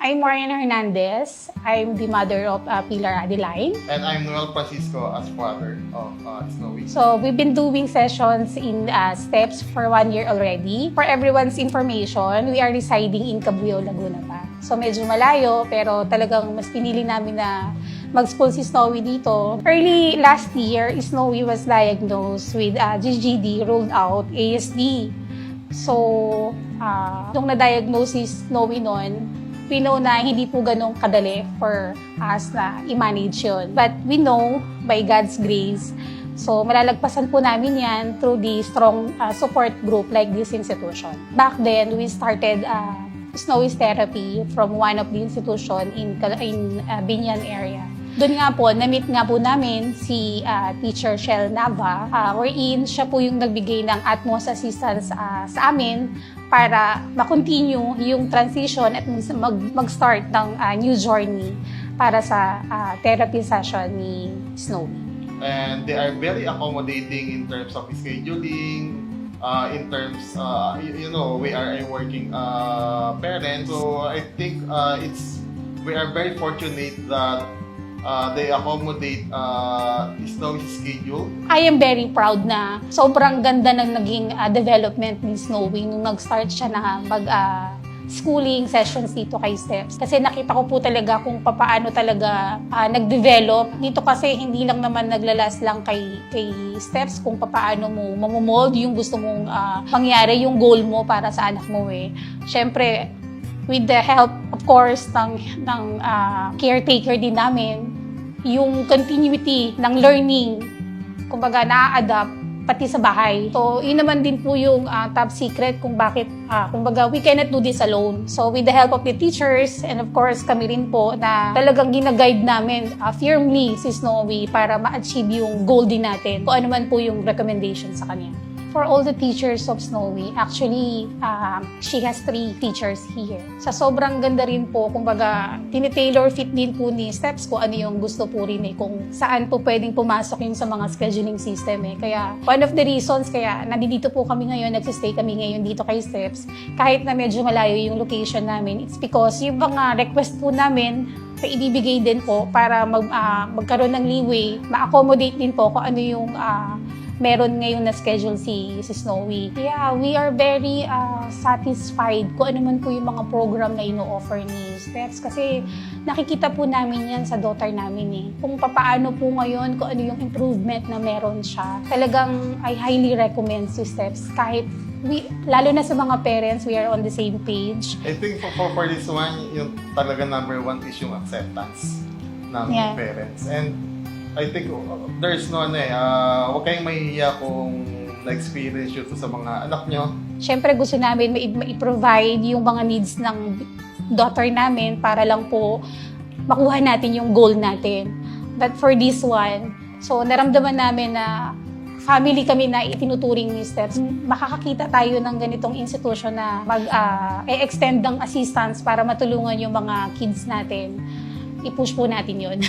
I'm Marian Hernandez. I'm the mother of Pilar Adeline. And I'm Noel Francisco as father of Snowy. So we've been doing sessions in STEPS for 1 year already. For everyone's information, we are residing in Cabuyao, Laguna pa. So medyo malayo, pero talagang mas pinili namin na mag-school si Snowy dito. Early last year, Snowy was diagnosed with GGD, rolled out ASD. So, nung na-diagnose si Snowy noon, we know na hindi po ganun kadali for us na i-manage yun. But we know, by God's grace, so malalagpasan po namin yan through the strong support group like this institution. Back then, we started Snowy's therapy from one of the institution in Binyan area. Doon nga po, na-meet nga po namin si Teacher Shell Nava, wherein siya po yung nagbigay ng utmost assistance sa amin para ma-continue yung transition at mag-start ng new journey para sa therapy session ni Snowy. And they are very accommodating in terms of scheduling, in terms, we are a working parent. So I think we are very fortunate that they accommodate Snowy's schedule. I am very proud na sobrang ganda ng naging development ni Snowy nung nag-start siya na schooling sessions dito kay STEPS. Kasi nakita ko po talaga kung paano talaga nag-develop. Dito kasi hindi lang naman naglalas lang kay STEPS kung paano mo mamomold yung gusto mong mangyari, yung goal mo para sa anak mo eh. Siyempre, with the help, of course, ng caretaker din namin, yung continuity ng learning, kumbaga na-adapt pati sa bahay. So, yun naman din po yung top secret kung bakit, kumbaga, we cannot do this alone. So, with the help of the teachers, and of course, kami rin po na talagang gina-guide namin firmly si Snowy para ma-achieve yung goal din natin. Kung ano man po yung recommendation sa kanya. For all the teachers of Snowy, actually, she has 3 teachers here. Sa sobrang ganda rin po, kumbaga, tinitailor fit din po ni STEPS kung ano yung gusto po rin kung saan po pwedeng pumasok yung sa mga scheduling system Kaya, one of the reasons kaya nandito po kami ngayon, nagsistay kami ngayon dito kay STEPS, kahit na medyo malayo yung location namin, it's because yung mga request po namin, ibibigay din po para magkaroon ng leeway, ma-accommodate din po kung ano yung meron ngayon na schedule si Snowy. Yeah, we are very satisfied kung ano man po yung mga program na ino-offer ni STEPS kasi nakikita po namin yan sa daughter namin Kung papaano po ngayon, kung ano yung improvement na meron siya. Talagang I highly recommend si STEPS kahit lalo na sa mga parents, we are on the same page. I think for this one, yung talaga number 1 is yung acceptance ng parents. And I think there's no huwag kayong mahihiya kung na-experience yun sa mga anak nyo. Siyempre gusto namin ma-provide yung mga needs ng daughter namin para lang po makuha natin yung goal natin. But for this one, so naramdaman namin na family kami na itinuturing ni STEPS. Makakakita tayo ng ganitong institution na mag-extend ng assistance para matulungan yung mga kids natin. I-push po natin yun.